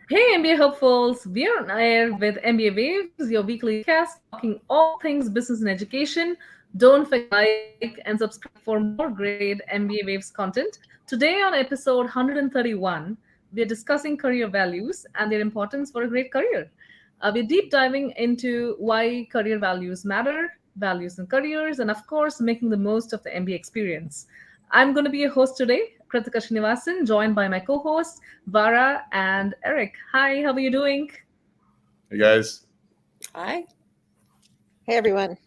Hey, MBA hopefuls! We are on air with MBA Waves, your weekly cast talking all things business and education. Don't forget to like and subscribe for more great MBA Waves content. Today, on episode 131, we are discussing career values and their importance for a great career. We're deep diving into why career values matter, values in careers, and of course, making the most of the MBA experience. I'm going to be your host today, Krithika Srinivasan, joined by my co-hosts, Bara and Eric. Hi, how are you doing? Hey guys. Hi. Hey, everyone.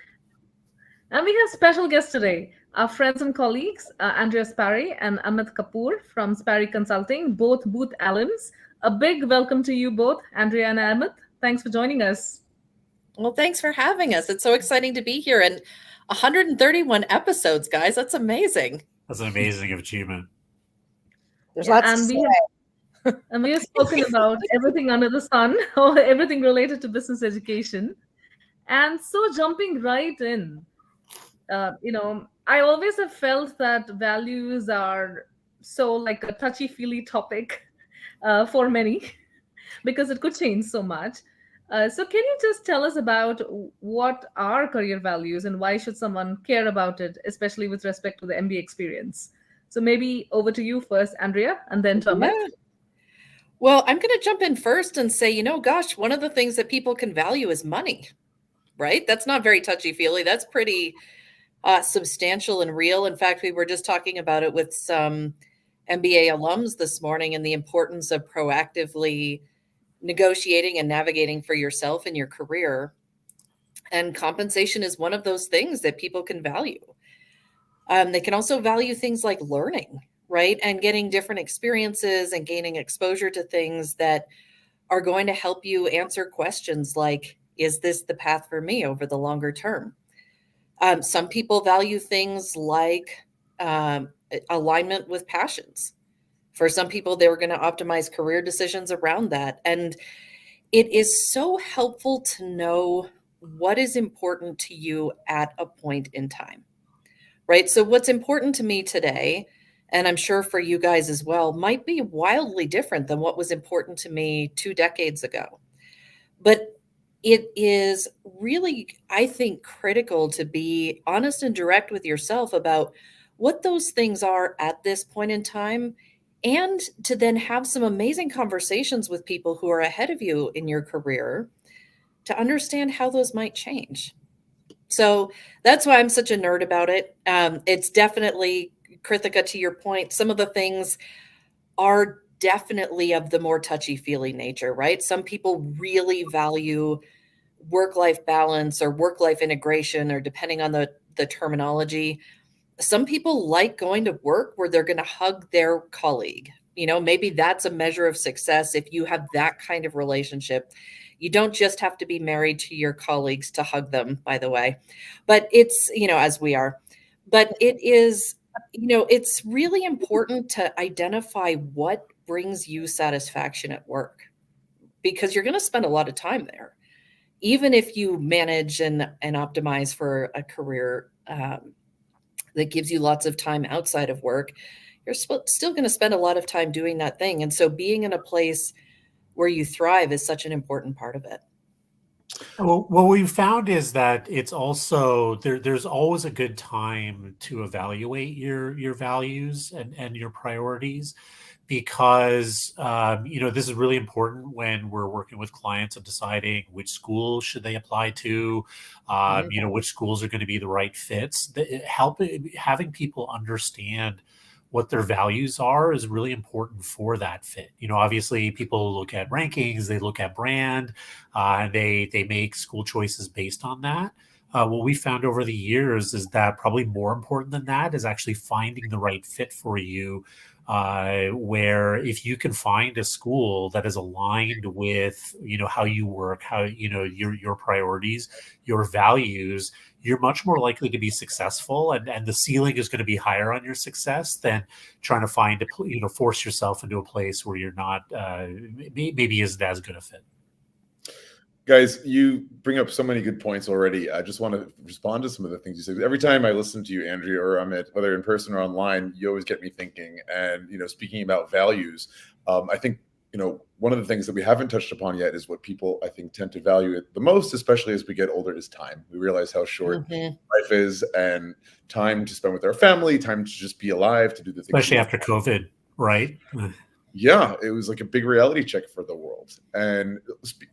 And we have special guests today, our friends and colleagues, Andrea Sparrey and Amit Kapoor from Sparrey Consulting, both Booth alums. A big welcome to you both, Andrea and Amit. Thanks for joining us. Well, thanks for having us. It's so exciting to be here. And 131 episodes, guys. That's amazing. That's an amazing achievement. There's lots to And say. we have spoken about everything under the sun, or everything related to business education. And so jumping right in, I always have felt that values are so like a touchy-feely topic for many because it could change so much. So can you just tell us about what are career values and why should someone care about it, especially with respect to the MBA experience? So maybe over to you first, Andrea, and then to Amit. Yeah. Well, I'm going to jump in first and say, gosh, one of the things that people can value is money, right? That's not very touchy-feely. That's pretty substantial and real. In fact, we were just talking about it with some MBA alums this morning and the importance of proactively negotiating and navigating for yourself in your career. And compensation is one of those things that people can value. They can also value things like learning, right? And getting different experiences and gaining exposure to things that are going to help you answer questions like, is this the path for me over the longer term? Some people value things like alignment with passions. For some people, they're going to optimize career decisions around that. And it is so helpful to know what is important to you at a point in time, right? So what's important to me today, and I'm sure for you guys as well, might be wildly different than what was important to me 2 decades ago. But it is really, I think, critical to be honest and direct with yourself about what those things are at this point in time, and to then have some amazing conversations with people who are ahead of you in your career to understand how those might change. So that's why I'm such a nerd about it. It's definitely, Krithika, to your point, some of the things are definitely of the more touchy-feely nature, right? Some people really value work-life balance or work-life integration, or depending on the terminology. Some people like going to work where they're going to hug their colleague. Maybe that's a measure of success if you have that kind of relationship. You don't just have to be married to your colleagues to hug them, by the way. But it's, as we are. But it is, it's really important to identify what brings you satisfaction at work, because you're going to spend a lot of time there. Even if you manage and optimize for a career that gives you lots of time outside of work, you're still going to spend a lot of time doing that thing. And so being in a place where you thrive is such an important part of it. Well, what we've found is that it's also there's always a good time to evaluate your values and your priorities, because this is really important when we're working with clients and deciding which school should they apply to, which schools are going to be the right fits. Having people understand what their values are is really important for that fit. Obviously people look at rankings, they look at brand, and they make school choices based on that. What we found over the years is that probably more important than that is actually finding the right fit for you, where if you can find a school that is aligned with, how you work, how, your priorities, your values, you're much more likely to be successful, and the ceiling is going to be higher on your success than trying to find force yourself into a place where you're not maybe isn't as good a fit. Guys, you bring up so many good points already. I just want to respond to some of the things you said. Every time I listen to you, Andrea or Amit, whether in person or online, you always get me thinking. And, speaking about values, I think one of the things that we haven't touched upon yet is what people, I think, tend to value it the most, especially as we get older, is time. We realize how short life is, and time to spend with our family, time to just be alive, to do the things. Especially after COVID, right? Yeah, it was like a big reality check for the world. And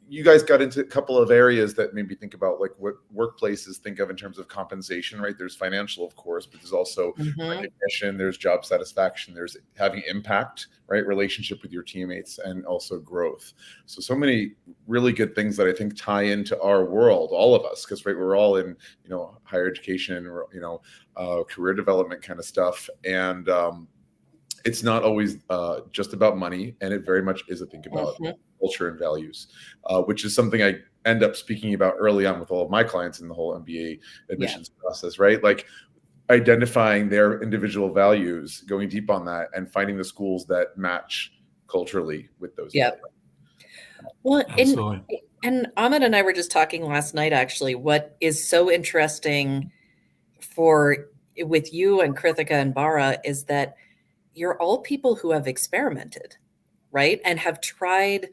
you guys got into a couple of areas that made me think about like what workplaces think of in terms of compensation, right? There's financial, of course, but there's also recognition, there's job satisfaction, there's having impact, right? Relationship with your teammates, and also growth. So many really good things that I think tie into our world, all of us, because we're all in, higher education, career development kind of stuff. And, it's not always just about money, and it very much is a think about culture and values, which is something I end up speaking about early on with all of my clients in the whole MBA admissions process, right? Like identifying their individual values, going deep on that, and finding the schools that match culturally with those. Yeah. Well, and Ahmed and I were just talking last night, actually, what is so interesting with you and Krithika and Bara is that you're all people who have experimented, right? And have tried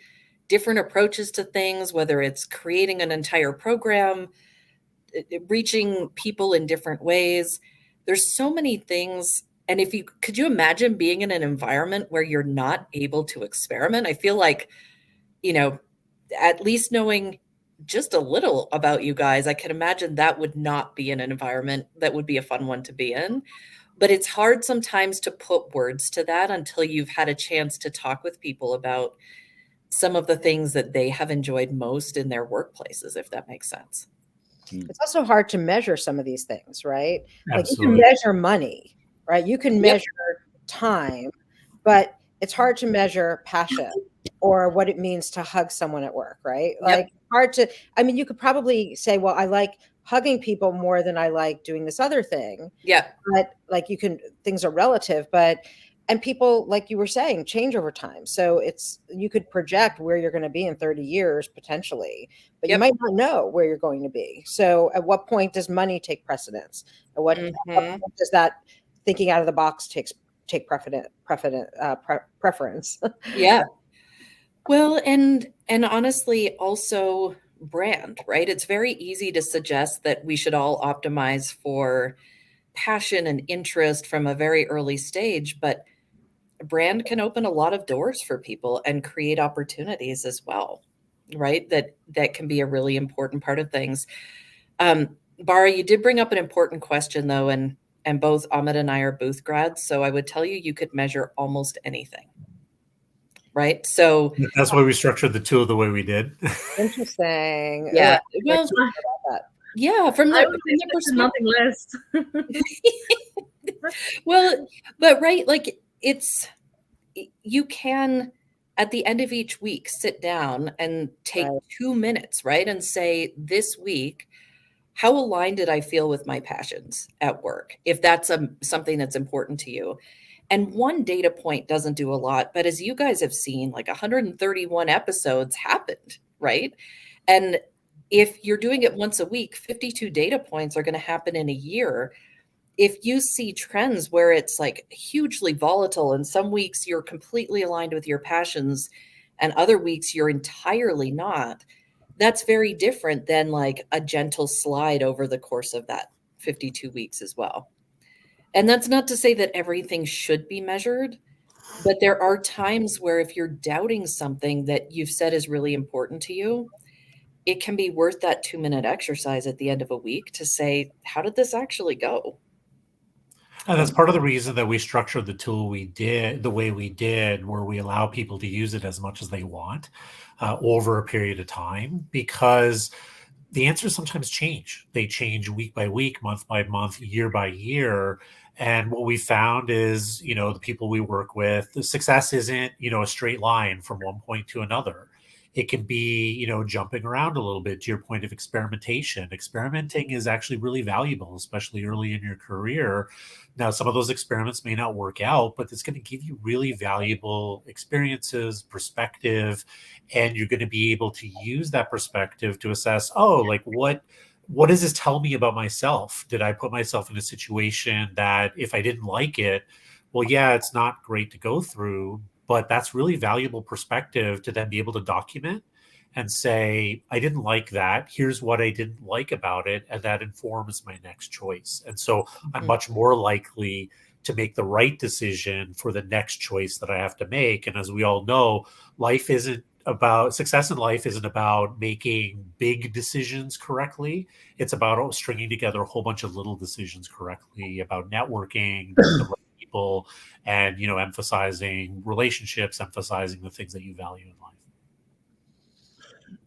different approaches to things, whether it's creating an entire program, reaching people in different ways. There's so many things. And could you imagine being in an environment where you're not able to experiment? I feel like, at least knowing just a little about you guys, I can imagine that would not be in an environment that would be a fun one to be in. But it's hard sometimes to put words to that until you've had a chance to talk with people about some of the things that they have enjoyed most in their workplaces, if that makes sense. It's also hard to measure some of these things, right? Absolutely. Like you can measure money, right? You can measure time, but it's hard to measure passion or what it means to hug someone at work, right? Like you could probably say, well, I like hugging people more than I like doing this other thing. Yeah. But things are relative, and people, like you were saying, change over time. So you could project where you're going to be in 30 years potentially, but you might not know where you're going to be. So at what point does money take precedence? At what point does that thinking out of the box take preference? Yeah. Well, and honestly, also brand, right? It's very easy to suggest that we should all optimize for passion and interest from a very early stage, but brand can open a lot of doors for people and create opportunities as well, right? That can be a really important part of things. Bara, you did bring up an important question though, and both Ahmed and I are Booth grads, so I would tell you could measure almost anything. Right. So that's why we structured the tool the way we did. Interesting. Yeah. Well, from the nothing less. Well, but right, like you can at the end of each week sit down and take 2 minutes, right? And say, this week, how aligned did I feel with my passions at work? If that's something that's important to you. And one data point doesn't do a lot, but as you guys have seen, like 131 episodes happened, right? And if you're doing it once a week, 52 data points are going to happen in a year. If you see trends where it's like hugely volatile and some weeks you're completely aligned with your passions and other weeks you're entirely not, that's very different than like a gentle slide over the course of that 52 weeks as well. And that's not to say that everything should be measured, but there are times where if you're doubting something that you've said is really important to you, it can be worth that 2-minute exercise at the end of a week to say, how did this actually go? And that's part of the reason that we structured the tool we did the way we did, where we allow people to use it as much as they want over a period of time, because the answers sometimes change. They change week by week, month by month, year by year. And what we found is, the people we work with, the success isn't, a straight line from one point to another. It can be, jumping around a little bit to your point of experimentation. Experimenting is actually really valuable, especially early in your career. Now, some of those experiments may not work out, but it's going to give you really valuable experiences, perspective, and you're going to be able to use that perspective to assess, what does this tell me about myself? Did I put myself in a situation that if I didn't like it, well, yeah, it's not great to go through, but that's really valuable perspective to then be able to document and say, I didn't like that. Here's what I didn't like about it. And that informs my next choice. And so I'm much more likely to make the right decision for the next choice that I have to make. And as we all know, success in life isn't about making big decisions correctly. It's about stringing together a whole bunch of little decisions correctly, about networking, the right people, and, emphasizing relationships, emphasizing the things that you value in life.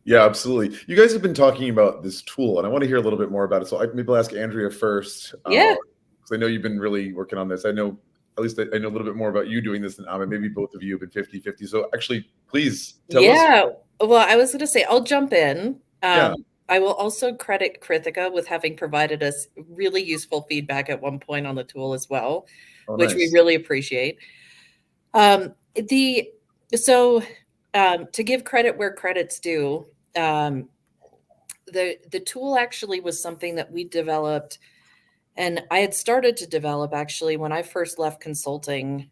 Yeah, absolutely. You guys have been talking about this tool, and I want to hear a little bit more about it. So maybe I'll ask Andrea first. Yeah. Because I know you've been really working on this. I know a little bit more about you doing this than Amit. Maybe both of you have been 50-50. So actually, please tell us. Well, I was going to say, I'll jump in. Yeah. I will also credit Krithika with having provided us really useful feedback at one point on the tool as well, which we really appreciate. To give credit where credit's due, the tool actually was something that we developed, and I had started to develop actually when I first left consulting,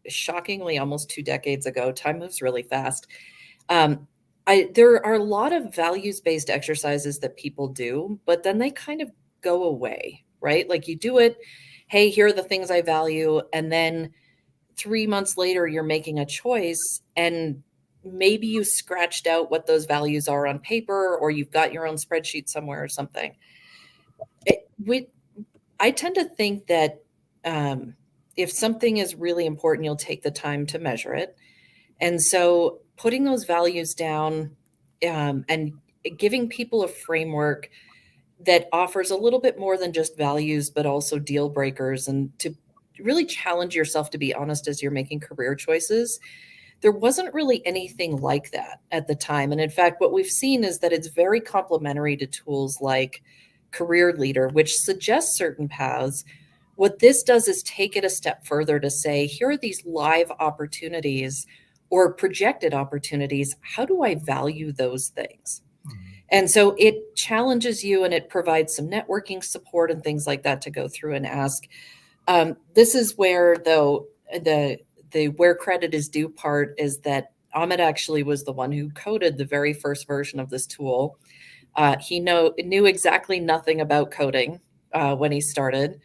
shockingly almost 2 decades ago. Time moves really fast. There are a lot of values-based exercises that people do, but then they kind of go away, right? Like you do it, hey, here are the things I value, and then 3 months later, you're making a choice, and maybe you scratched out what those values are on paper, or you've got your own spreadsheet somewhere or something. I tend to think that if something is really important, you'll take the time to measure it. And so putting those values down and giving people a framework that offers a little bit more than just values, but also deal breakers, and to really challenge yourself to be honest as you're making career choices. There wasn't really anything like that at the time. And in fact, what we've seen is that it's very complementary to tools like Career Leader, which suggests certain paths. What this does is take it a step further to say, here are these live opportunities or projected opportunities. How do I value those things? And so it challenges you, and it provides some networking support and things like that to go through and ask. This is where, though, the where credit is due part is that Amit actually was the one who coded the very first version of this tool. He knew exactly nothing about coding when he started,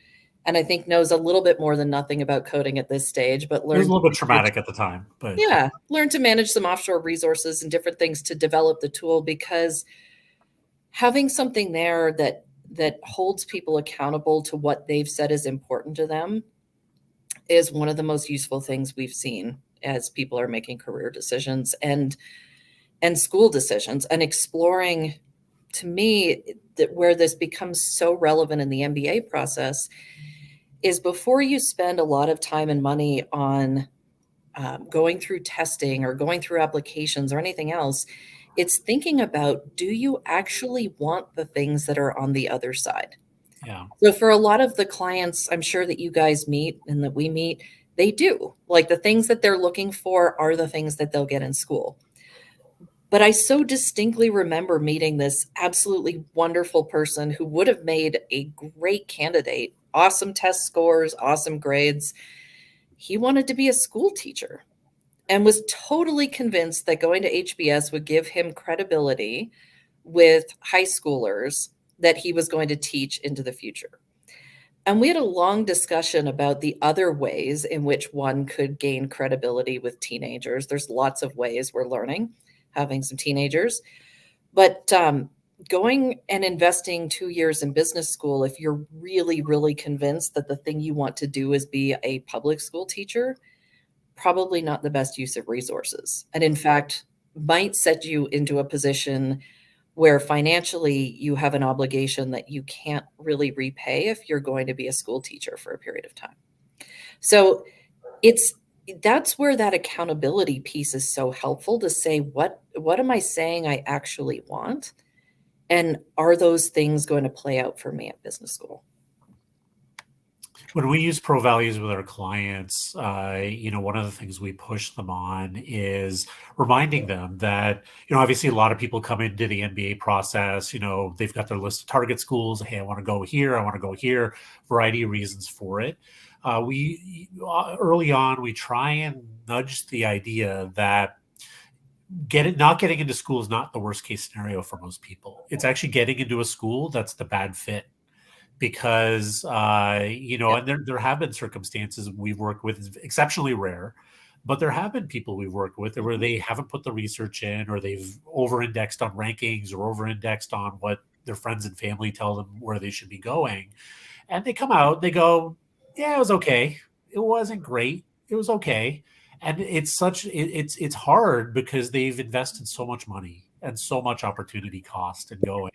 and I think knows a little bit more than nothing about coding at this stage. But it was a little bit traumatic at the time. But yeah, learned to manage some offshore resources and different things to develop the tool, because having something there that holds people accountable to what they've said is important to them is one of the most useful things we've seen as people are making career decisions and school decisions, and exploring. To me, that where this becomes so relevant in the MBA process is before you spend a lot of time and money on going through testing or going through applications or anything else, it's thinking about, do you actually want the things that are on the other side? Yeah. So for a lot of the clients, I'm sure that you guys meet and that we meet, they do. Like the things that they're looking for are the things that they'll get in school. But I so distinctly remember meeting this absolutely wonderful person who would have made a great candidate, awesome test scores, awesome grades. He wanted to be a school teacher and was totally convinced that going to HBS would give him credibility with high schoolers that he was going to teach into the future. And we had a long discussion about the other ways in which one could gain credibility with teenagers. There's lots of ways we're learning, having some teenagers. But going and investing 2 years in business school, if you're really, really convinced that the thing you want to do is be a public school teacher, probably not the best use of resources. And in fact, might set you into a position where financially you have an obligation that you can't really repay if you're going to be a school teacher for a period of time. So that's where that accountability piece is so helpful, to say, what am I saying I actually want? And are those things going to play out for me at business school? When we use ProValues with our clients, one of the things we push them on is reminding them that, obviously a lot of people come into the MBA process, they've got their list of target schools. Hey, I want to go here. I want to go here. Variety of reasons for it. we early on, we try and nudge the idea that not getting into school is not the worst case scenario for most people. It's actually getting into a school that's the bad fit, because and there have been circumstances we've worked with, exceptionally rare, but there have been people we've worked with where they haven't put the research in, or they've over-indexed on rankings, or over-indexed on what their friends and family tell them where they should be going, and they come out, they go, yeah, it was okay, it wasn't great, it was okay. And it's hard because they've invested so much money and so much opportunity cost in going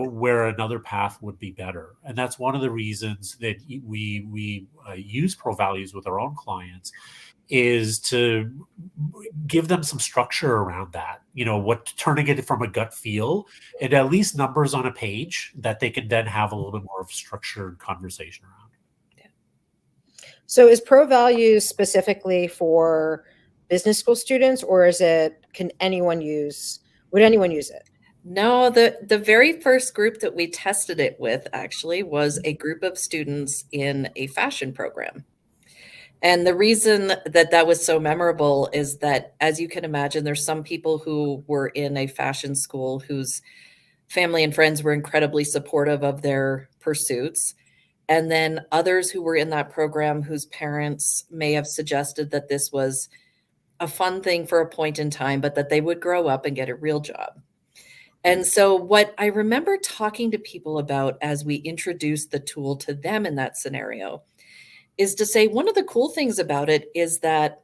where another path would be better. And that's one of the reasons that we use ProValues with our own clients, is to give them some structure around that, turning it from a gut feel and at least numbers on a page that they can then have a little bit more of a structured conversation around. So is ProValues specifically for business school students, or would anyone use it? No, the very first group that we tested it with actually was a group of students in a fashion program. And the reason that was so memorable is that, as you can imagine, there's some people who were in a fashion school whose family and friends were incredibly supportive of their pursuits. And then others who were in that program whose parents may have suggested that this was a fun thing for a point in time, but that they would grow up and get a real job. And so what I remember talking to people about as we introduced the tool to them in that scenario is to say, one of the cool things about it is that,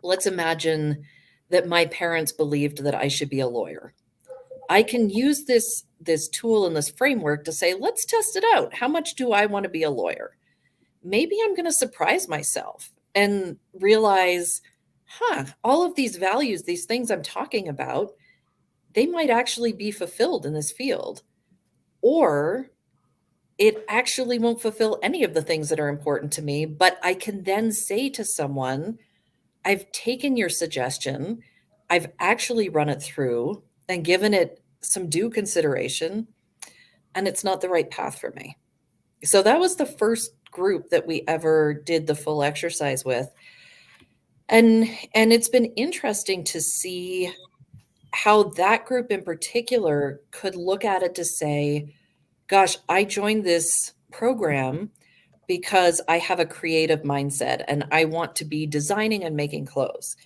let's imagine that my parents believed that I should be a lawyer. I can use this tool and this framework to say, let's test it out. How much do I want to be a lawyer? Maybe I'm going to surprise myself and realize, all of these values, these things I'm talking about, they might actually be fulfilled in this field. Or it actually won't fulfill any of the things that are important to me, but I can then say to someone, I've taken your suggestion, I've actually run it through and given it some due consideration, and it's not the right path for me. So that was the first group that we ever did the full exercise with. And it's been interesting to see how that group in particular could look at it to say, gosh, I joined this program because I have a creative mindset and I want to be designing and making clothes.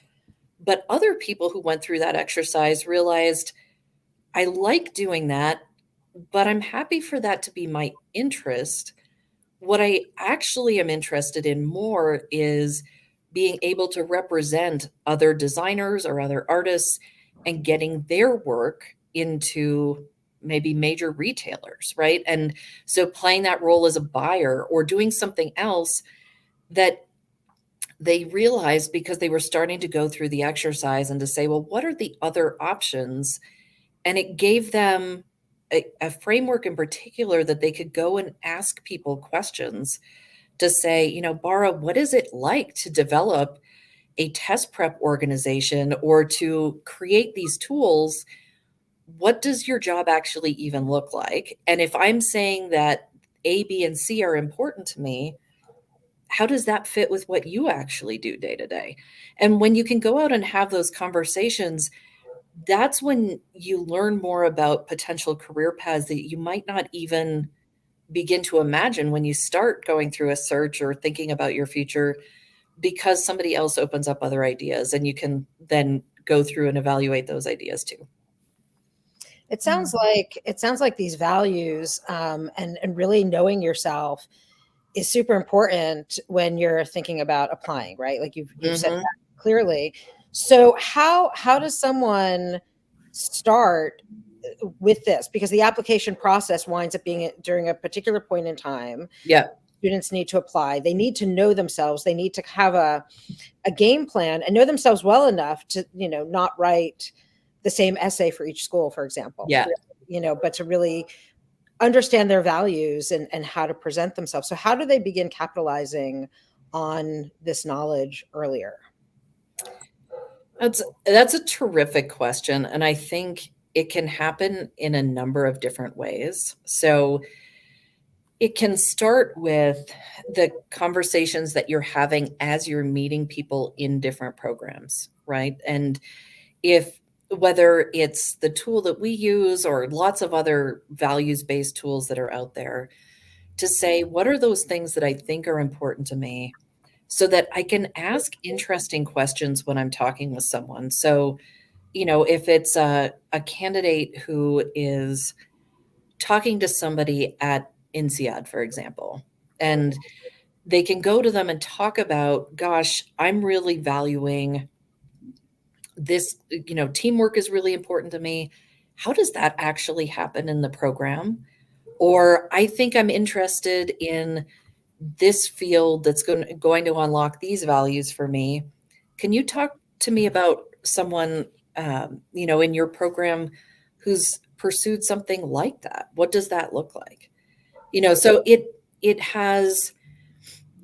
But other people who went through that exercise realized, I like doing that, but I'm happy for that to be my interest. What I actually am interested in more is being able to represent other designers or other artists and getting their work into maybe major retailers, right? And so playing that role as a buyer or doing something else that they realized, because they were starting to go through the exercise and to say, well, what are the other options? And it gave them a framework in particular that they could go and ask people questions to say, Bara, what is it like to develop a test prep organization or to create these tools? What does your job actually even look like? And if I'm saying that A, B, and C are important to me, how does that fit with what you actually do day to day? And when you can go out and have those conversations, that's when you learn more about potential career paths that you might not even begin to imagine when you start going through a search or thinking about your future, because somebody else opens up other ideas and you can then go through and evaluate those ideas too. It sounds like these values and really knowing yourself is super important when you're thinking about applying, right? Like you've said that clearly. So how does someone start with this? Because the application process winds up being during a particular point in time. Yeah. Students need to apply. They need to know themselves. They need to have a game plan and know themselves well enough to, not write the same essay for each school, for example. Yeah. But to really understand their values and how to present themselves. So how do they begin capitalizing on this knowledge earlier? That's a terrific question. And I think it can happen in a number of different ways. So It can start with the conversations that you're having as you're meeting people in different programs, right? And whether it's the tool that we use or lots of other values-based tools that are out there, to say, what are those things that I think are important to me, so that I can ask interesting questions when I'm talking with someone. So, if it's a candidate who is talking to somebody at INSEAD, for example, and they can go to them and talk about, gosh, I'm really valuing this, teamwork is really important to me. How does that actually happen in the program? Or I think I'm interested in this field that's going to unlock these values for me. Can you talk to me about someone, in your program who's pursued something like that? What does that look like? So it has,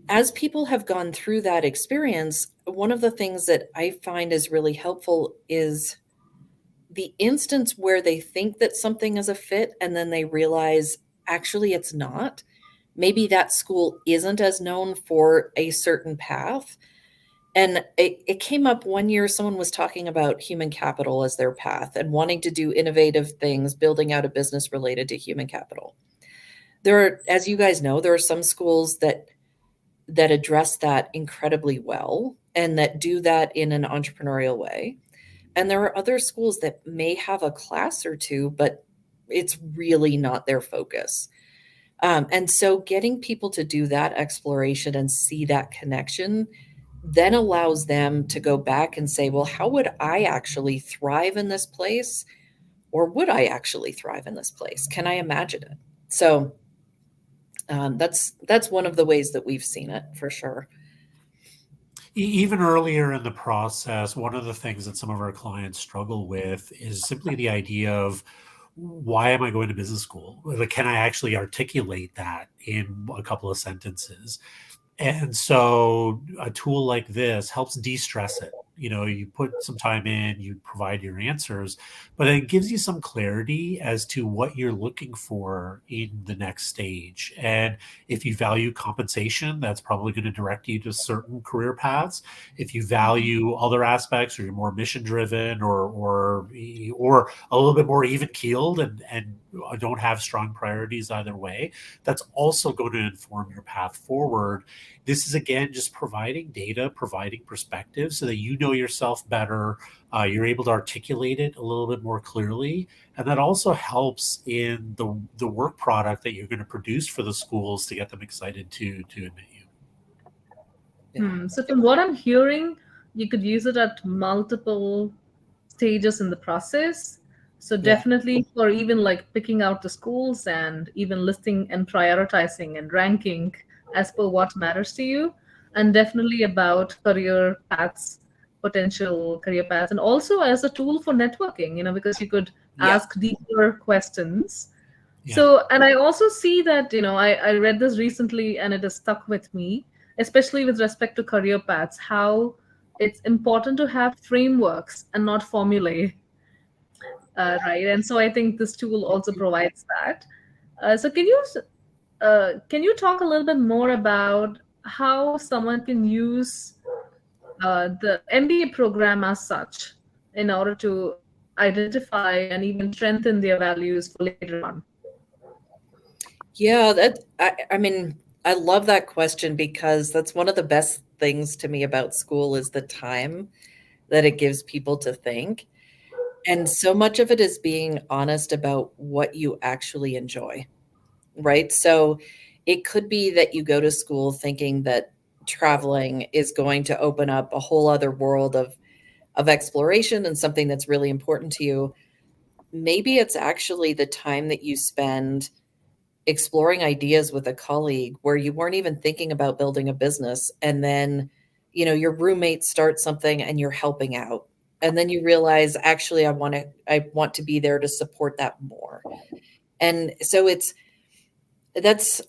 as people have gone through that experience, one of the things that I find is really helpful is the instance where they think that something is a fit and then they realize actually it's not. Maybe that school isn't as known for a certain path. And it came up one year, someone was talking about human capital as their path and wanting to do innovative things, building out a business related to human capital. As you guys know, there are some schools that address that incredibly well and that do that in an entrepreneurial way. And there are other schools that may have a class or two, but it's really not their focus. And so getting people to do that exploration and see that connection then allows them to go back and say, well, how would I actually thrive in this place? Or would I actually thrive in this place? Can I imagine it? So that's one of the ways that we've seen it, for sure. Even earlier in the process, one of the things that some of our clients struggle with is simply the idea of, why am I going to business school? Like, can I actually articulate that in a couple of sentences? And so a tool like this helps de-stress it. You put some time in, you provide your answers, but it gives you some clarity as to what you're looking for in the next stage. And if you value compensation, that's probably going to direct you to certain career paths. If you value other aspects, or you're more mission driven, or a little bit more even keeled and don't have strong priorities either way, that's also going to inform your path forward. This is, again, just providing data, providing perspective so that you know yourself better. You're able to articulate it a little bit more clearly. And that also helps in the work product that you're going to produce for the schools to get them excited to admit you. So from what I'm hearing, you could use it at multiple stages in the process. So definitely for even like picking out the schools and even listing and prioritizing and ranking as per what matters to you, and definitely about career paths, potential career paths, and also as a tool for networking, because you could ask deeper questions. So, and I also see that, I read this recently and it has stuck with me, especially with respect to career paths, how it's important to have frameworks and not formulae. Right. And so I think this tool also provides that. So can you talk a little bit more about how someone can use the MBA program as such in order to identify and even strengthen their values for later on? Yeah, I mean, I love that question, because that's one of the best things to me about school is the time that it gives people to think. And so much of it is being honest about what you actually enjoy, right? So it could be that you go to school thinking that traveling is going to open up a whole other world of exploration and something that's really important to you. Maybe it's actually the time that you spend exploring ideas with a colleague where you weren't even thinking about building a business. And then, your roommate starts something and you're helping out. And then you realize, actually, I want to be there to support that more. And so that's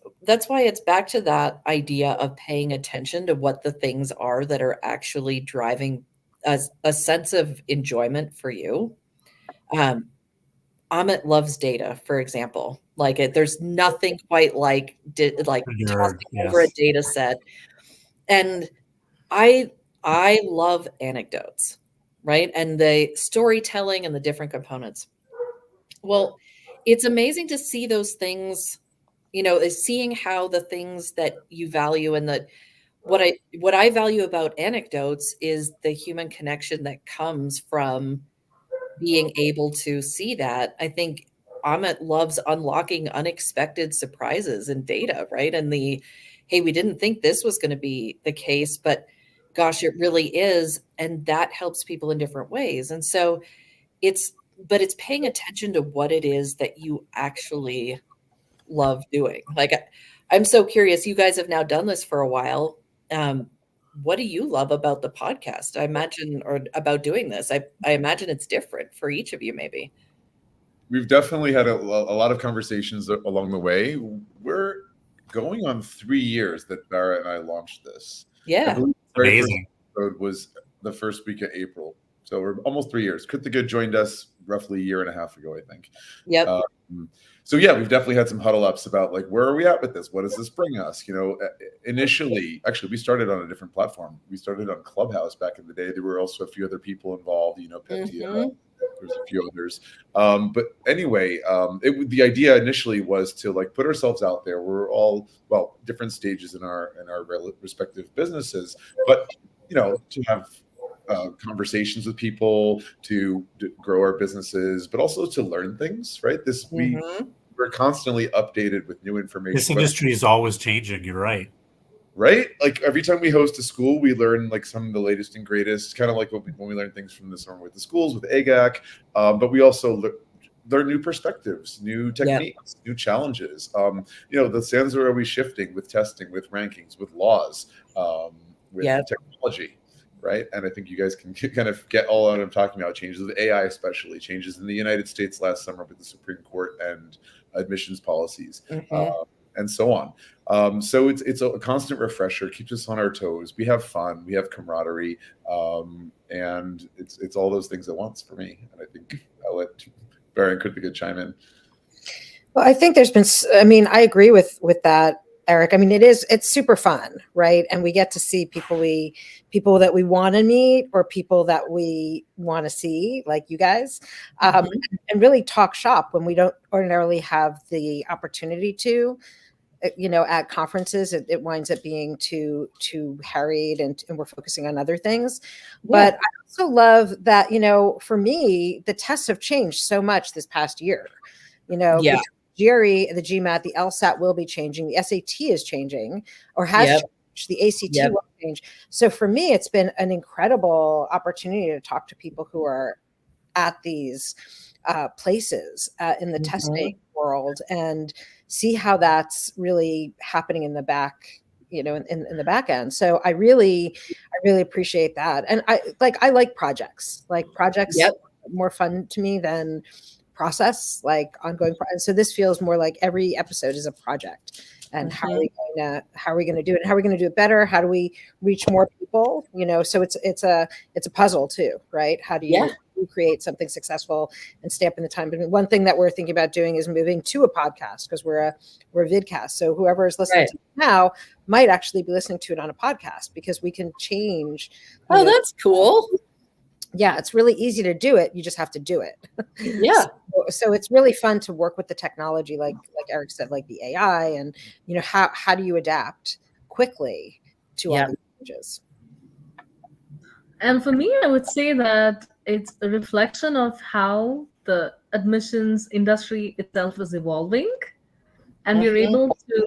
why it's back to that idea of paying attention to what the things are that are actually driving a sense of enjoyment for you. Amit loves data, for example. Like there's nothing quite like tossing over a data set. And I love anecdotes, right? And the storytelling and the different components. Well, it's amazing to see those things, is seeing how the things that you value and that what I value about anecdotes is the human connection that comes from being able to see that. I think Amit loves unlocking unexpected surprises in data, right? And hey, we didn't think this was going to be the case, but gosh, it really is. And that helps people in different ways. And so it's paying attention to what it is that you actually love doing. Like, I'm so curious. You guys have now done this for a while. What do you love about the podcast? I imagine, or about doing this? I imagine it's different for each of you, maybe. We've definitely had a lot of conversations along the way. We're going on 3 years that Bara and I launched this. Yeah. I believe the very first episode was the first week of April. So we're almost 3 years. Krithika joined us roughly a year and a half ago, I think. Yep. So yeah, we've definitely had some huddle ups about like, where are we at with this? What does this bring us? Initially, actually, we started on a different platform. We started on Clubhouse back in the day. There were also a few other people involved, Petia, there's a few others. But anyway, the idea initially was to like put ourselves out there. We're all, different stages in our respective businesses, but to have conversations with people, to grow our businesses, but also to learn things, right? We're constantly updated with new information. This industry is always changing. You're right. Right? Like every time we host a school, we learn like some of the latest and greatest, kind of like when we learn things from the summer with the schools, with AIGAC, but we also learn new perspectives, new techniques, new challenges. The sands are always shifting with testing, with rankings, with laws, with technology. Right. And I think you guys can kind of get all out I'm talking about, changes with AI, especially changes in the United States last summer with the Supreme Court and admissions policies, and so on. So it's a constant refresher, keeps us on our toes. We have fun, we have camaraderie, and it's all those things at once for me. And I think I'll let Bara and Krithika chime in. Well, I think there's been, I agree with that, Eric. I mean, it's super fun, right? And we get to see people that we want to meet, or people that we want to see, like you guys, and really talk shop when we don't ordinarily have the opportunity to, at conferences. It winds up being too harried, and we're focusing on other things. But I also love that, for me, the tests have changed so much this past year, GRE, the GMAT, the LSAT will be changing. The SAT is changing, or has changed. The ACT will change. So for me, it's been an incredible opportunity to talk to people who are at these places in the testing world, and see how that's really happening in the back, in the back end. So I really appreciate that. And I like projects. More fun to me than process, like ongoing. So this feels more like every episode is a project, and how are we going to do it? And how are we going to do it better? How do we reach more people? So it's a puzzle too, right? How do you create something successful and stamp in the time? But one thing that we're thinking about doing is moving to a podcast, because we're a vidcast. So whoever is listening to it now might actually be listening to it on a podcast, because we can change. Oh, that's cool. Yeah, it's really easy to do it. You just have to do it. Yeah. So it's really fun to work with the technology, like Eric said, like the AI, and how do you adapt quickly to all these changes? And for me, I would say that it's a reflection of how the admissions industry itself is evolving, and we're able to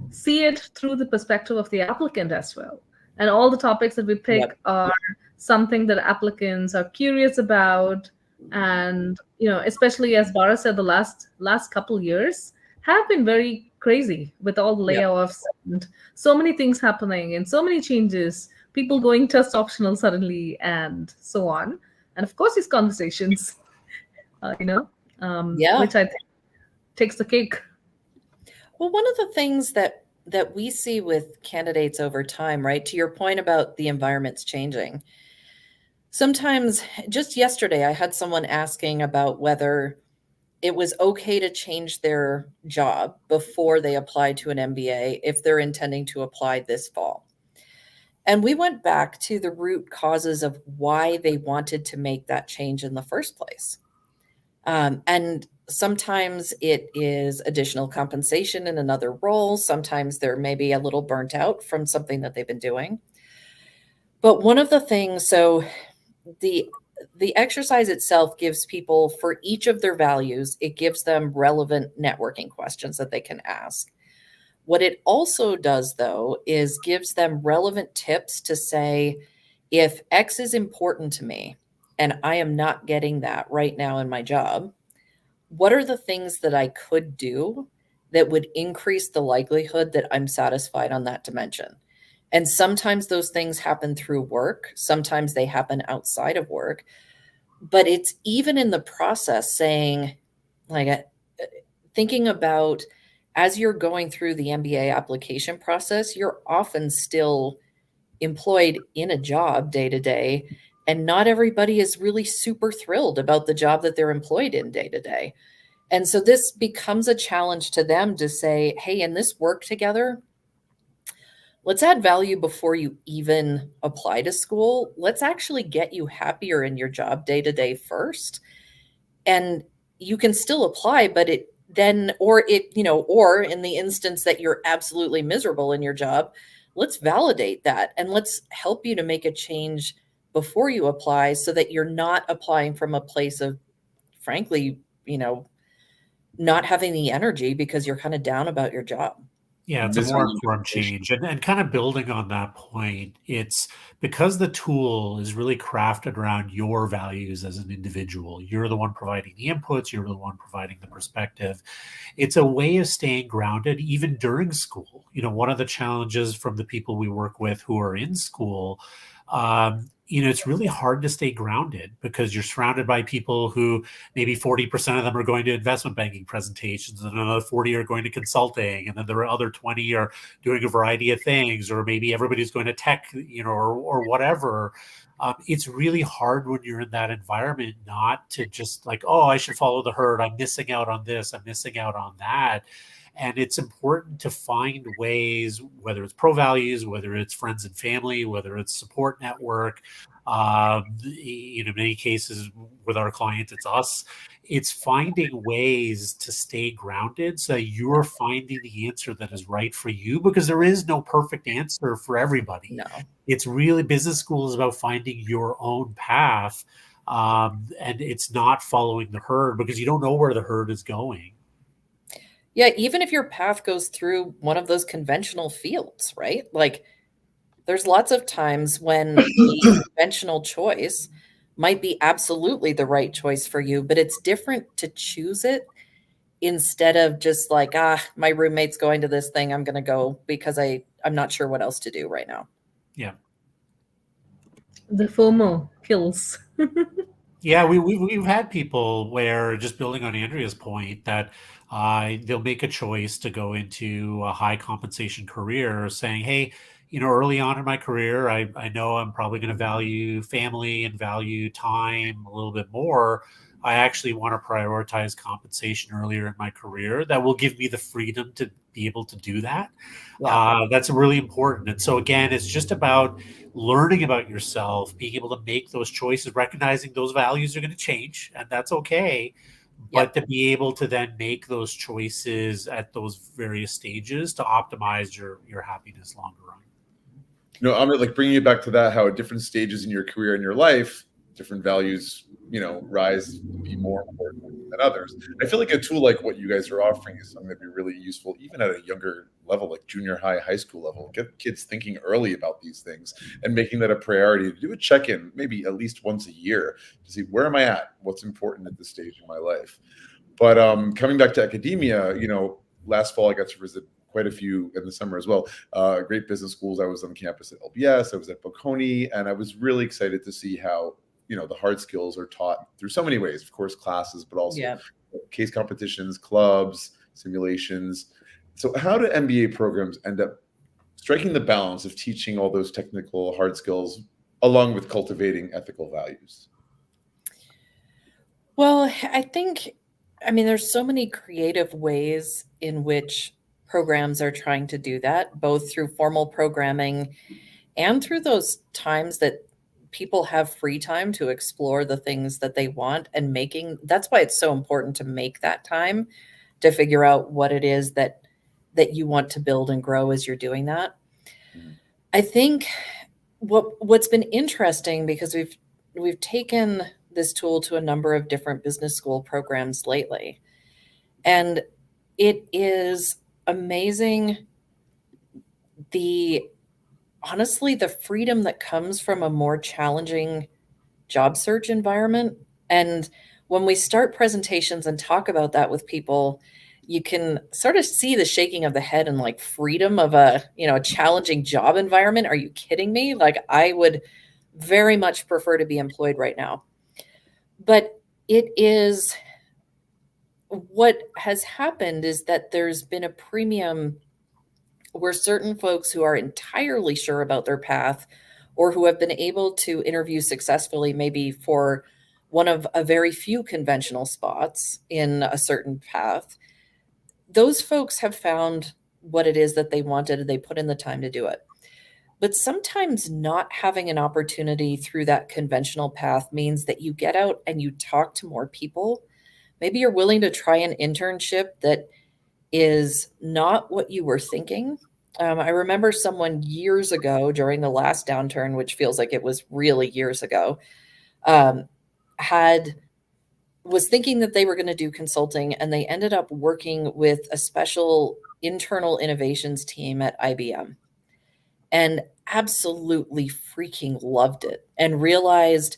see it through the perspective of the applicant as well. And all the topics that we pick are something that applicants are curious about. And, especially as Bara said, the last couple years have been very crazy with all the layoffs and so many things happening and so many changes, people going test optional suddenly and so on. And of course, these conversations, which I think takes the cake. Well, one of the things that we see with candidates over time, right, to your point about the environment's changing. Sometimes, just yesterday, I had someone asking about whether it was okay to change their job before they applied to an MBA if they're intending to apply this fall. And we went back to the root causes of why they wanted to make that change in the first place. And sometimes it is additional compensation in another role. Sometimes they're maybe a little burnt out from something that they've been doing. But one of the things, so the exercise itself gives people, for each of their values, it gives them relevant networking questions that they can ask. What it also does, though, is gives them relevant tips to say, if X is important to me and I am not getting that right now in my job, what are the things that I could do that would increase the likelihood that I'm satisfied on that dimension? And sometimes those things happen through work. Sometimes they happen outside of work. But it's even in the process saying, like, thinking about, as you're going through the MBA application process, you're often still employed in a job day to day. And not everybody is really super thrilled about the job that they're employed in day to day. And so this becomes a challenge to them to say, hey, in this work together, let's add value before you even apply to school. Let's actually get you happier in your job day to day first. And you can still apply, but or in the instance that you're absolutely miserable in your job, let's validate that and let's help you to make a change before you apply so that you're not applying from a place of, frankly, not having the energy because you're kind of down about your job. Yeah, it's a more informed change. And kind of building on that point, it's because the tool is really crafted around your values as an individual. You're the one providing the inputs, you're the one providing the perspective. It's a way of staying grounded even during school. One of the challenges from the people we work with who are in school, it's really hard to stay grounded because you're surrounded by people who maybe 40% of them are going to investment banking presentations and another 40 are going to consulting. And then there are other 20 are doing a variety of things, or maybe everybody's going to tech, or whatever. It's really hard when you're in that environment not to just like, oh, I should follow the herd. I'm missing out on this. I'm missing out on that. And it's important to find ways, whether it's ProValues, whether it's friends and family, whether it's support network, in many cases with our clients, it's us. It's finding ways to stay grounded so you're finding the answer that is right for you, because there is no perfect answer for everybody. No. It's really, business school is about finding your own path. And it's not following the herd because you don't know where the herd is going. Yeah, even if your path goes through one of those conventional fields, right? Like, there's lots of times when the conventional choice might be absolutely the right choice for you, but it's different to choose it instead of just like, my roommate's going to this thing, I'm going to go because I'm not sure what else to do right now. Yeah. The FOMO kills. Yeah, we've had people where, just building on Andrea's point, that they'll make a choice to go into a high compensation career saying, hey, early on in my career, I know I'm probably going to value family and value time a little bit more. I actually want to prioritize compensation earlier in my career. That will give me the freedom to be able to do that. Yeah. That's really important. And so again, it's just about learning about yourself, being able to make those choices, recognizing those values are going to change, and that's okay. But to be able to then make those choices at those various stages to optimize your happiness longer run. I'm like bringing you back to that, how at different stages in your career and your life, different values, rise to be more important than others. I feel like a tool like what you guys are offering is something that'd be really useful, even at a younger level, like junior high, high school level. Get kids thinking early about these things and making that a priority. To do a check-in, maybe at least once a year, to see where am I at, what's important at this stage in my life. But coming back to academia, last fall I got to visit quite a few in the summer as well. Great business schools. I was on campus at LBS, I was at Bocconi, and I was really excited to see how the hard skills are taught through so many ways, of course, classes, but also case competitions, clubs, simulations. So how do MBA programs end up striking the balance of teaching all those technical hard skills along with cultivating ethical values? Well, I think I mean, there's so many creative ways in which programs are trying to do that, both through formal programming and through those times that people have free time to explore the things that they want, and that's why it's so important to make that time to figure out what it is that you want to build and grow as you're doing that. I think what's been interesting, because we've taken this tool to a number of different business school programs lately, and it is amazing honestly the freedom that comes from a more challenging job search environment. And when we start presentations and talk about that with people, you can sort of see the shaking of the head and like freedom of a challenging job environment. Are you kidding me? Like, I would very much prefer to be employed right now. But what has happened is that there's been a premium where certain folks who are entirely sure about their path, or who have been able to interview successfully, maybe for one of a very few conventional spots in a certain path, those folks have found what it is that they wanted, and they put in the time to do it. But sometimes not having an opportunity through that conventional path means that you get out and you talk to more people. Maybe you're willing to try an internship that is not what you were thinking. I remember someone years ago during the last downturn, which feels like it was really years ago, was thinking that they were going to do consulting, and they ended up working with a special internal innovations team at IBM, and absolutely freaking loved it, and realized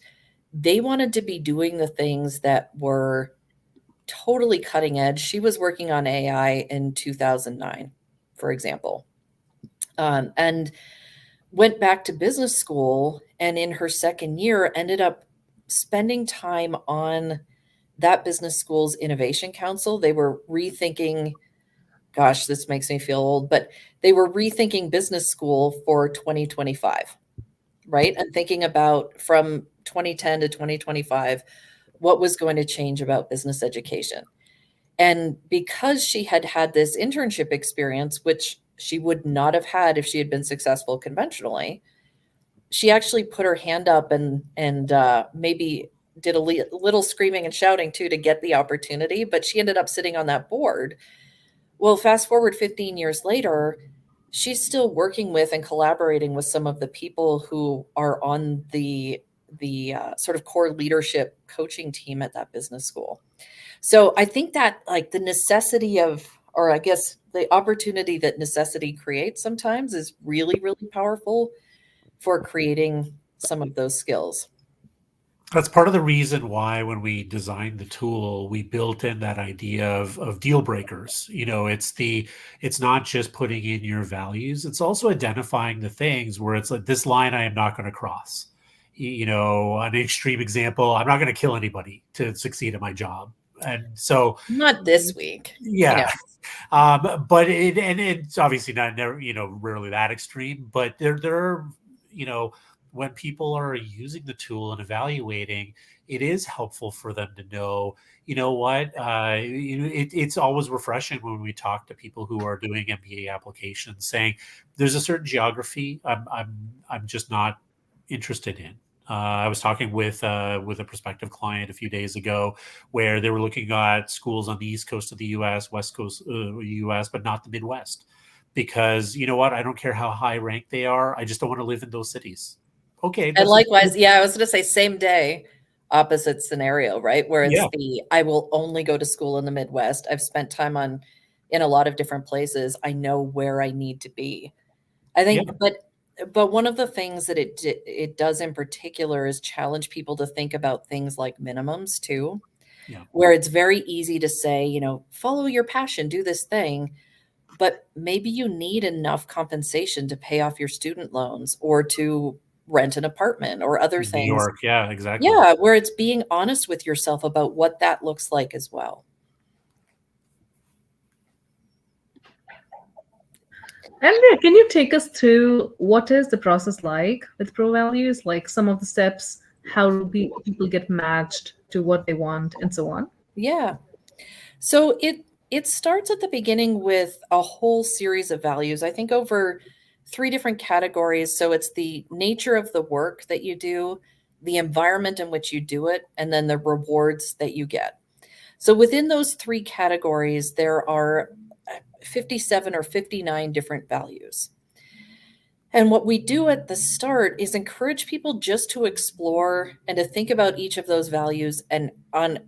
they wanted to be doing the things that were totally cutting edge. She was working on AI in 2009, for example, and went back to business school, and in her second year ended up spending time on that business school's innovation council. They were rethinking, gosh, this makes me feel old, but they were rethinking business school for 2025, right? And thinking about from 2010 to 2025, what was going to change about business education. And because she had had this internship experience, which she would not have had if she had been successful conventionally, she actually put her hand up and maybe did a little screaming and shouting too to get the opportunity, but she ended up sitting on that board. Well, fast forward 15 years later, she's still working with and collaborating with some of the people who are on the sort of core leadership coaching team at that business school. So I think that like the necessity of, or I guess the opportunity that necessity creates sometimes is really, really powerful for creating some of those skills. That's part of the reason why when we designed the tool, we built in that idea of deal breakers. It's not just putting in your values, it's also identifying the things where it's like, this line I am not going to cross. An extreme example, I'm not going to kill anybody to succeed at my job. And so not this week. Yeah. But it's obviously not rarely that extreme, but there are, when people are using the tool and evaluating, it is helpful for them to know, it's always refreshing when we talk to people who are doing MBA applications saying there's a certain geography I'm just not interested in. I was talking with a prospective client a few days ago where they were looking at schools on the East Coast of the U.S., West Coast U.S., but not the Midwest, because I don't care how high ranked they are. I just don't want to live in those cities. Okay. And likewise, I was going to say same day, opposite scenario, right? Where it's I will only go to school in the Midwest. I've spent time in a lot of different places. I know where I need to be. I think, but one of the things that it does in particular is challenge people to think about things like minimums too, where it's very easy to say, follow your passion, do this thing, but maybe you need enough compensation to pay off your student loans or to rent an apartment or other things. New York, yeah, exactly. Yeah, where it's being honest with yourself about what that looks like as well. Andrea, can you take us through what is the process like with ProValues, like some of the steps, how people get matched to what they want and so on? Yeah. So it starts at the beginning with a whole series of values, I think over 3 different categories. So it's the nature of the work that you do, the environment in which you do it, and then the rewards that you get. So within those 3 categories, there are 57 or 59 different values. And what we do at the start is encourage people just to explore and to think about each of those values, and on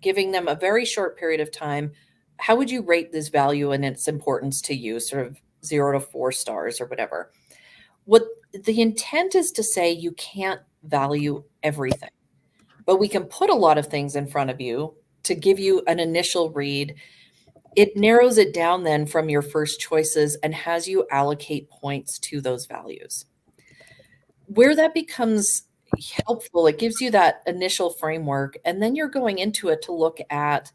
giving them a very short period of time, how would you rate this value and its importance to you, sort of 0 to 4 stars or whatever. What the intent is to say, you can't value everything, but we can put a lot of things in front of you to give you an initial read. It narrows it down then from your first choices and has you allocate points to those values. Where that becomes helpful, it gives you that initial framework, and then you're going into it to look at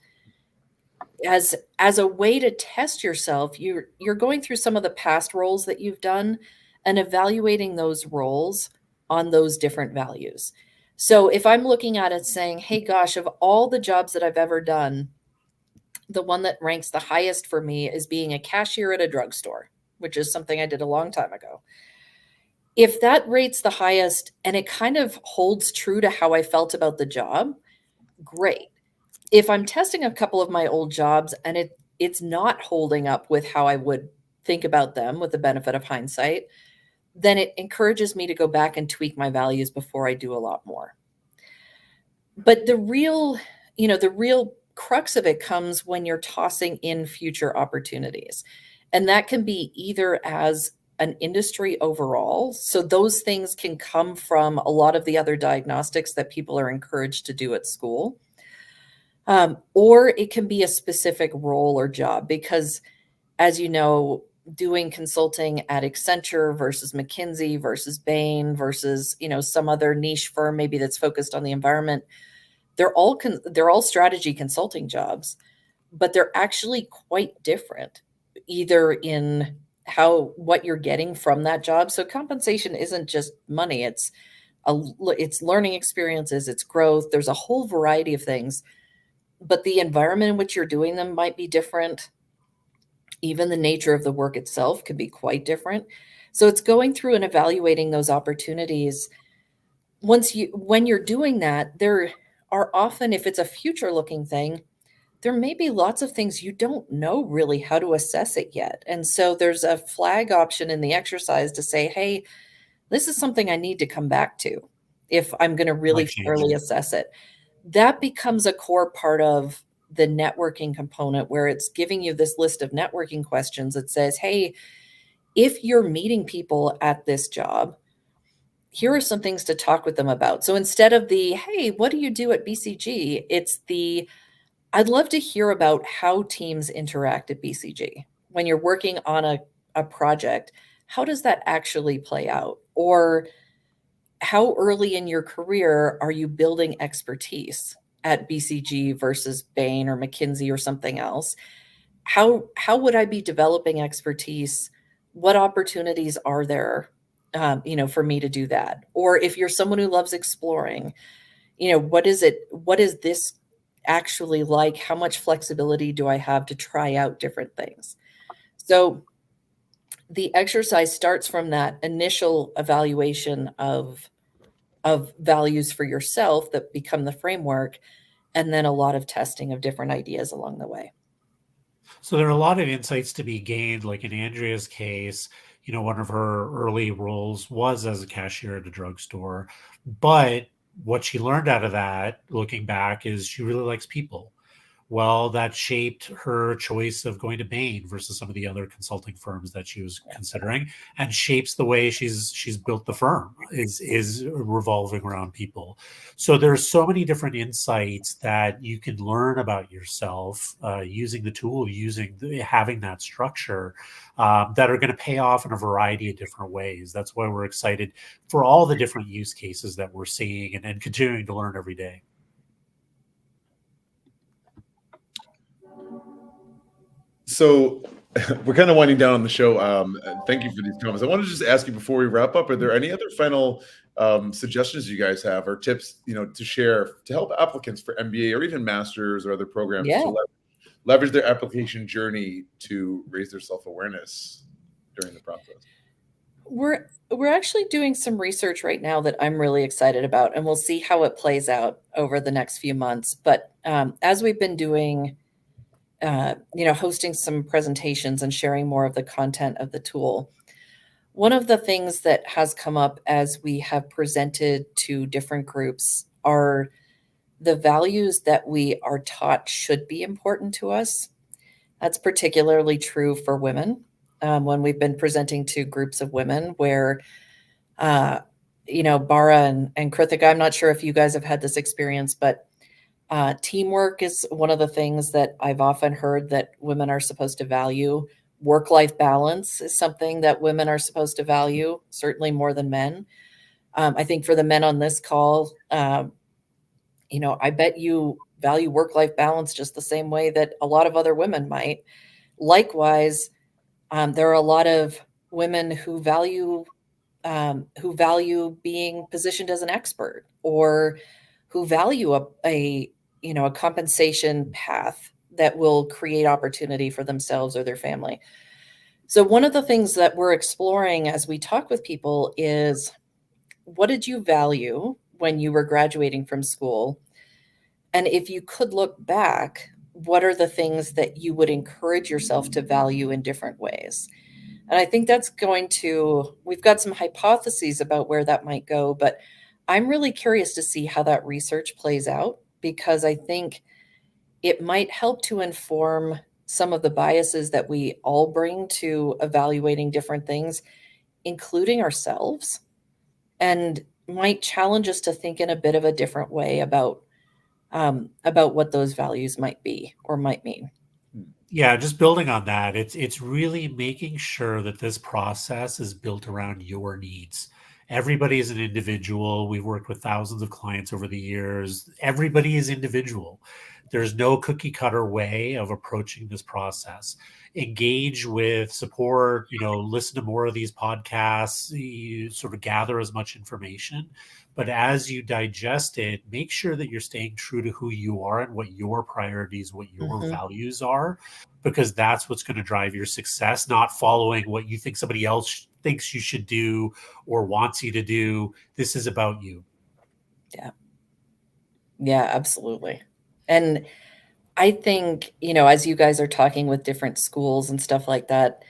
as a way to test yourself. You're going through some of the past roles that you've done and evaluating those roles on those different values. So if I'm looking at it saying, hey, gosh, of all the jobs that I've ever done, the one that ranks the highest for me is being a cashier at a drugstore, which is something I did a long time ago. If that rates the highest and it kind of holds true to how I felt about the job, great. If I'm testing a couple of my old jobs and it's not holding up with how I would think about them with the benefit of hindsight, then it encourages me to go back and tweak my values before I do a lot more. But the real crux of it comes when you're tossing in future opportunities. And that can be either as an industry overall. So those things can come from a lot of the other diagnostics that people are encouraged to do at school. Or it can be a specific role or job, because as you know, doing consulting at Accenture versus McKinsey versus Bain versus, some other niche firm maybe that's focused on the environment, they're all strategy consulting jobs, but they're actually quite different, either in what you're getting from that job. So compensation isn't just money. It's learning experiences, it's growth. There's a whole variety of things, but the environment in which you're doing them might be different. Even the nature of the work itself could be quite different. So it's going through and evaluating those opportunities. When you're doing that, there are often, if it's a future looking thing, there may be lots of things you don't know really how to assess it yet. And so there's a flag option in the exercise to say, hey, this is something I need to come back to if I'm going to really thoroughly assess it. That becomes a core part of the networking component, where it's giving you this list of networking questions that says, hey, if you're meeting people at this job, here are some things to talk with them about. So instead of the, hey, what do you do at BCG? It's the, I'd love to hear about how teams interact at BCG. When you're working on a project, how does that actually play out? Or how early in your career are you building expertise at BCG versus Bain or McKinsey or something else? How would I be developing expertise? What opportunities are there, for me to do that? Or if you're someone who loves exploring, what is this actually like? How much flexibility do I have to try out different things? So the exercise starts from that initial evaluation of values for yourself that become the framework, and then a lot of testing of different ideas along the way. So there are a lot of insights to be gained. Like in Andrea's case, one of her early roles was as a cashier at a drugstore. But what she learned out of that, looking back, is she really likes people. Well, that shaped her choice of going to Bain versus some of the other consulting firms that she was considering, and shapes the way she's built the firm is revolving around people. So there's so many different insights that you can learn about yourself using the tool, having that structure that are going to pay off in a variety of different ways. That's why we're excited for all the different use cases that we're seeing and continuing to learn every day. So we're kind of winding down on the show. Thank you for these comments. I want to just ask you before we wrap up, are there any other final suggestions you guys have or tips, to share to help applicants for MBA or even masters or other programs to leverage leverage their application journey to raise their self-awareness during the process? We're actually doing some research right now that I'm really excited about, and we'll see how it plays out over the next few months. But as we've been doing, hosting some presentations and sharing more of the content of the tool, one of the things that has come up as we have presented to different groups are the values that we are taught should be important to us. That's particularly true for women. When we've been presenting to groups of women where, Bara and Krithika, I'm not sure if you guys have had this experience, but teamwork is one of the things that I've often heard that women are supposed to value. Work-life balance is something that women are supposed to value, certainly more than men. I think for the men on this call, I bet you value work-life balance just the same way that a lot of other women might. Likewise, there are a lot of women who value being positioned as an expert, or who value a compensation path that will create opportunity for themselves or their family. So one of the things that we're exploring as we talk with people is, what did you value when you were graduating from school? And if you could look back, what are the things that you would encourage yourself to value in different ways? And I think we've got some hypotheses about where that might go, but I'm really curious to see how that research plays out, because I think it might help to inform some of the biases that we all bring to evaluating different things, including ourselves, and might challenge us to think in a bit of a different way about what those values might be or might mean. Yeah, just building on that, it's really making sure that this process is built around your needs. Everybody is an individual. We've worked with thousands of clients over the years. Everybody is individual. There's no cookie cutter way of approaching this process. Engage with support, listen to more of these podcasts, you sort of gather as much information. But as you digest it, make sure that you're staying true to who you are and what your priorities, what your values are, because that's what's going to drive your success, not following what you think somebody else thinks you should do or wants you to do. This is about you. Yeah, absolutely. And I think, as you guys are talking with different schools and stuff like that,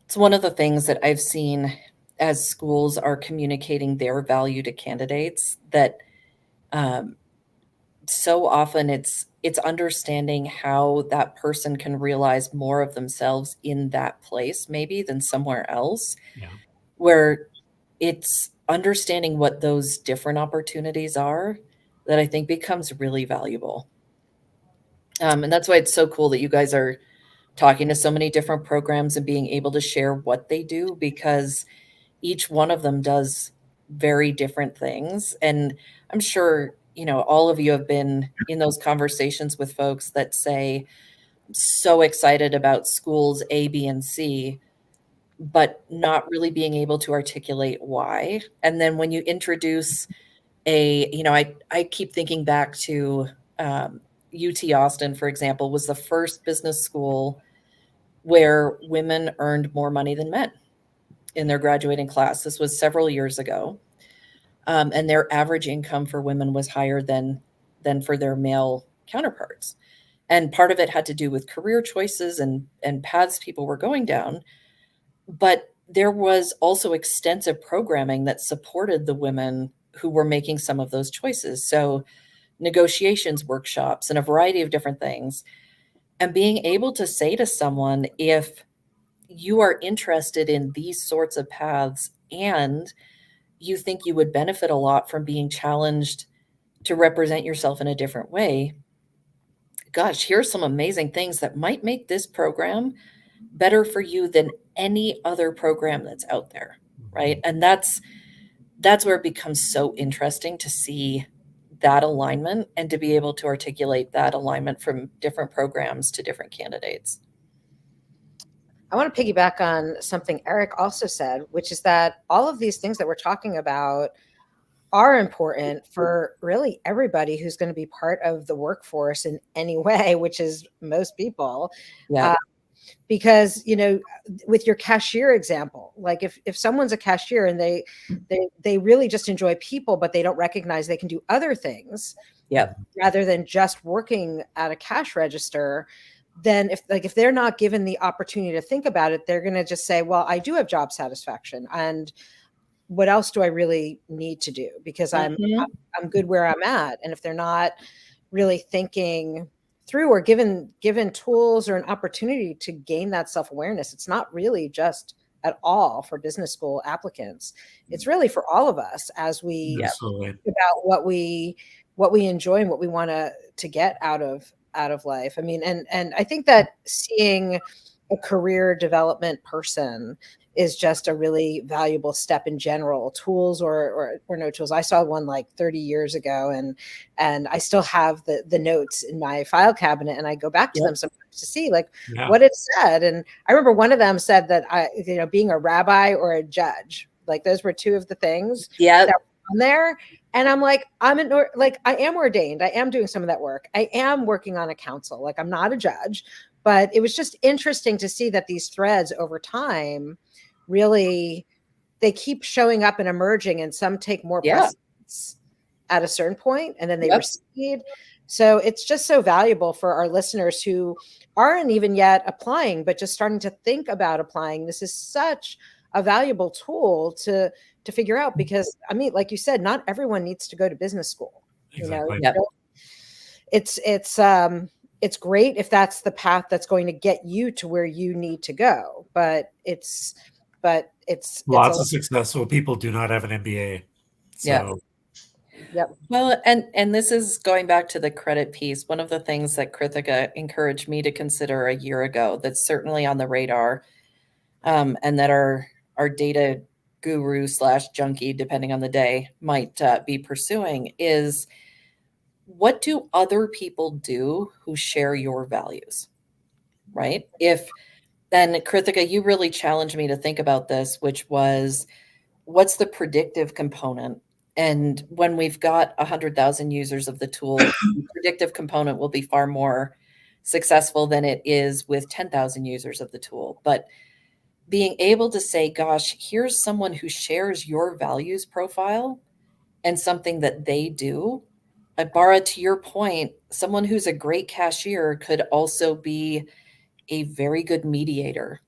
it's one of the things that I've seen as schools are communicating their value to candidates, that so often it's understanding how that person can realize more of themselves in that place maybe than somewhere else. Yeah. Where it's understanding what those different opportunities are that I think becomes really valuable. And that's why it's so cool that you guys are talking to so many different programs and being able to share what they do, because each one of them does very different things. And I'm sure, all of you have been in those conversations with folks that say, I'm so excited about schools A, B, and C, but not really being able to articulate why. And then when you introduce I keep thinking back to UT Austin, for example, was the first business school where women earned more money than men in their graduating class. This was several years ago. And their average income for women was higher than for their male counterparts. And part of it had to do with career choices and paths people were going down. But there was also extensive programming that supported the women who were making some of those choices. So negotiations workshops and a variety of different things. And being able to say to someone, if you are interested in these sorts of paths and you think you would benefit a lot from being challenged to represent yourself in a different way, gosh, here's some amazing things that might make this program better for you than any other program that's out there, right? And that's where it becomes so interesting to see that alignment and to be able to articulate that alignment from different programs to different candidates. I want to piggyback on something Eric also said, which is that all of these things that we're talking about are important for really everybody who's going to be part of the workforce in any way, which is most people. Yeah. Because, you know, with your cashier example, like if someone's a cashier and they really just enjoy people, but they don't recognize they can do other things, Yep. rather than just working at a cash register, then if they're not given the opportunity to think about it, they're going to just say, well, I do have job satisfaction, and what else do I really need to do? Because I'm good where I'm at. And if they're not really thinking through or given tools or an opportunity to gain that self-awareness, it's not really just at all for business school applicants. It's really for all of us as we think about what we enjoy and what we want to get out of life. I mean, and I think that seeing a career development person is just a really valuable step in general, tools or no tools. I saw one like 30 years ago, and I still have the notes in my file cabinet, and I go back to them sometimes to see like what it said. And I remember one of them said that being a rabbi or a judge, like those were two of the things that were on there. And I'm like, I am ordained. I am doing some of that work. I am working on a council. Like, I'm not a judge, but it was just interesting to see that these threads over time really, they keep showing up and emerging, and some take more precedence at a certain point, and then they recede. So it's just so valuable for our listeners who aren't even yet applying, but just starting to think about applying. This is such a valuable tool to figure out, because I mean, like you said, not everyone needs to go to business school. Exactly. You know, it's great if that's the path that's going to get you to where you need to go, but it's lots of successful people do not have an MBA. So. Yep. Well, and this is going back to the credit piece. One of the things that Krithika encouraged me to consider a year ago that's certainly on the radar, and that our data guru / junkie, depending on the day, might be pursuing, is what do other people do who share your values, right? Then Krithika, you really challenged me to think about this, which was, what's the predictive component? And when we've got 100,000 users of the tool, the predictive component will be far more successful than it is with 10,000 users of the tool. But being able to say, gosh, here's someone who shares your values profile and something that they do. Bara, to your point, someone who's a great cashier could also be a very good mediator.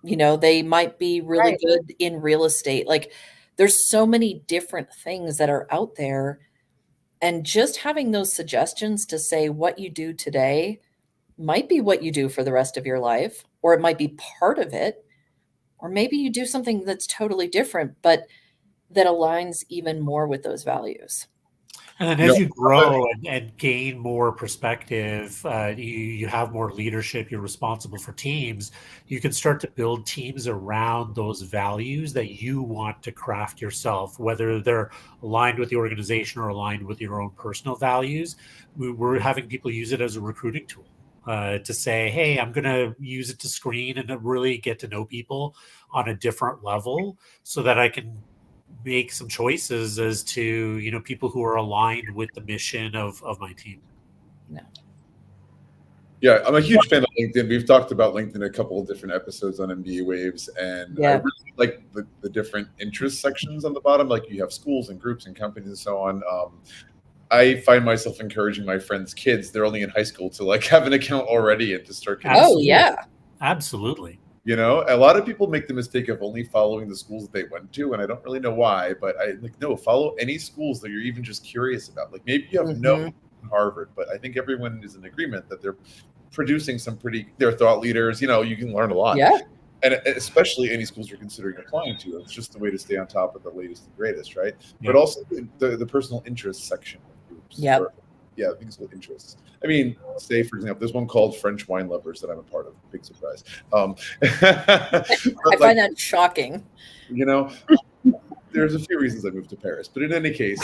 They might be really good in real estate. Like, there's so many different things that are out there. And just having those suggestions to say what you do today might be what you do for the rest of your life, or it might be part of it, or maybe you do something that's totally different, but that aligns even more with those values. And then as you grow and gain more perspective, you have more leadership, you're responsible for teams, you can start to build teams around those values that you want to craft yourself, whether they're aligned with the organization or aligned with your own personal values. We're having people use it as a recruiting tool to say, hey, I'm going to use it to screen and to really get to know people on a different level so that I can make some choices as to, people who are aligned with the mission of my team. Yeah, I'm a huge fan of LinkedIn. We've talked about LinkedIn a couple of different episodes on MBA Waves, and I really like the different interest sections on the bottom. Like, you have schools and groups and companies and so on. I find myself encouraging my friends' kids, they're only in high school, to like have an account already and to start getting Absolutely. A lot of people make the mistake of only following the schools that they went to, and I don't really know why, but no, follow any schools that you're even just curious about. Like, maybe you have no Harvard, but I think everyone is in agreement that they're producing they're thought leaders. You can learn a lot. Yeah. And especially any schools you're considering applying to, it's just the way to stay on top of the latest and greatest, right? Yep. But also the personal interest section of groups. Things with interests. I mean, say, for example, there's one called French Wine Lovers that I'm a part of. Big surprise. I find that shocking. There's a few reasons I moved to Paris. But in any case,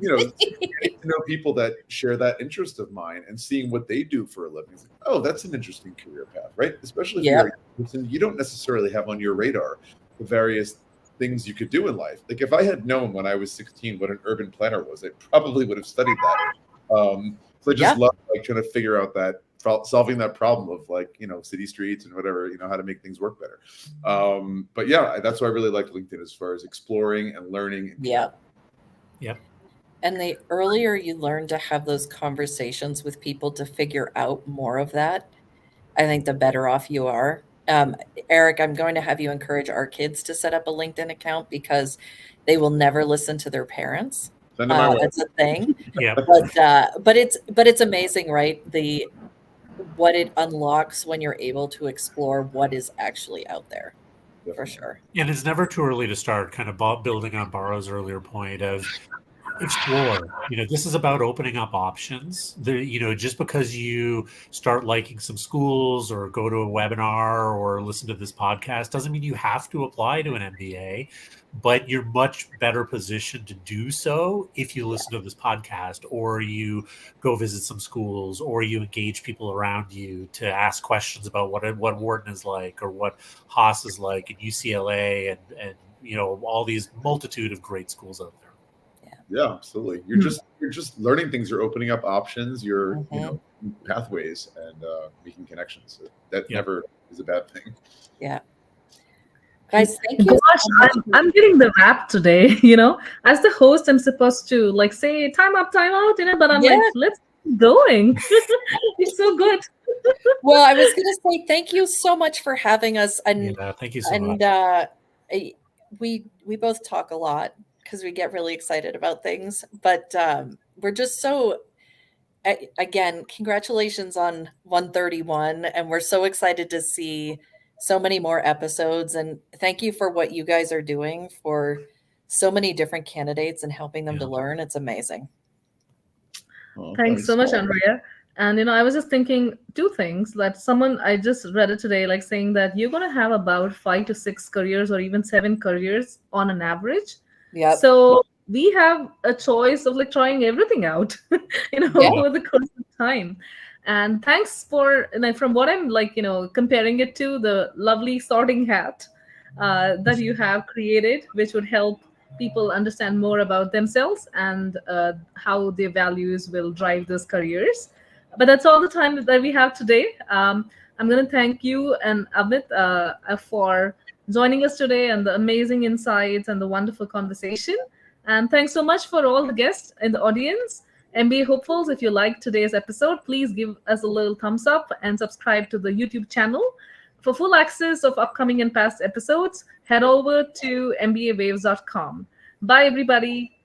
getting to know people that share that interest of mine and seeing what they do for a living. It's like, oh, that's an interesting career path, right? Especially if you're a person you don't necessarily have on your radar the various things you could do in life. Like if I had known when I was 16 what an urban planner was, I probably would have studied that. So I just love like trying to figure out that solving that problem of like, you know, city streets and whatever, you know, how to make things work better. But yeah, that's why I really like LinkedIn as far as exploring and learning. Yeah. Yep. And the earlier you learn to have those conversations with people to figure out more of that, I think the better off you are. Eric, I'm going to have you encourage our kids to set up a LinkedIn account because they will never listen to their parents. That's a thing. Yeah. But it's amazing, right? What it unlocks when you're able to explore what is actually out there. For sure. And it's never too early to start, kind of building on Bara's earlier point of explore. You know, this is about opening up options. You know, just because you start liking some schools or go to a webinar or listen to this podcast doesn't mean you have to apply to an MBA, but you're much better positioned to do so if you listen to this podcast or you go visit some schools or you engage people around you to ask questions about what Wharton is like or what Haas is like and UCLA and you know, all these multitude of great schools out there. Yeah, absolutely. You're just learning things. You're opening up options. You're you know, pathways and making connections. That never is a bad thing. Yeah. Guys, thank you. Gosh, I'm getting the rap today. You know, as the host, I'm supposed to like say time up, time out. You know, but I'm like, let's keep going. It's so good. Well, I was going to say thank you so much for having us. And thank you so much. And we both talk a lot, because we get really excited about things, but we're just so, again, congratulations on 131. And we're so excited to see so many more episodes. And thank you for what you guys are doing for so many different candidates and helping them to learn. It's amazing. Well, Thanks so much, Andrea. And, you know, I was just thinking two things that I just read it today, like saying that you're going to have about 5 to 6 careers or even 7 careers on an average. Yeah. So we have a choice of like trying everything out, you know, over the course of time. And thanks for, and from what I'm like, you know, comparing it to the lovely sorting hat that you have created, which would help people understand more about themselves and how their values will drive those careers. But that's all the time that we have today. I'm going to thank you and Amit for joining us today and the amazing insights and the wonderful conversation. And thanks so much for all the guests in the audience. MBA hopefuls, if you liked today's episode, please give us a little thumbs up and subscribe to the YouTube channel. For full access of upcoming and past episodes, head over to mbawaves.com. Bye, everybody.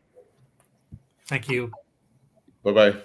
Thank you. Bye-bye.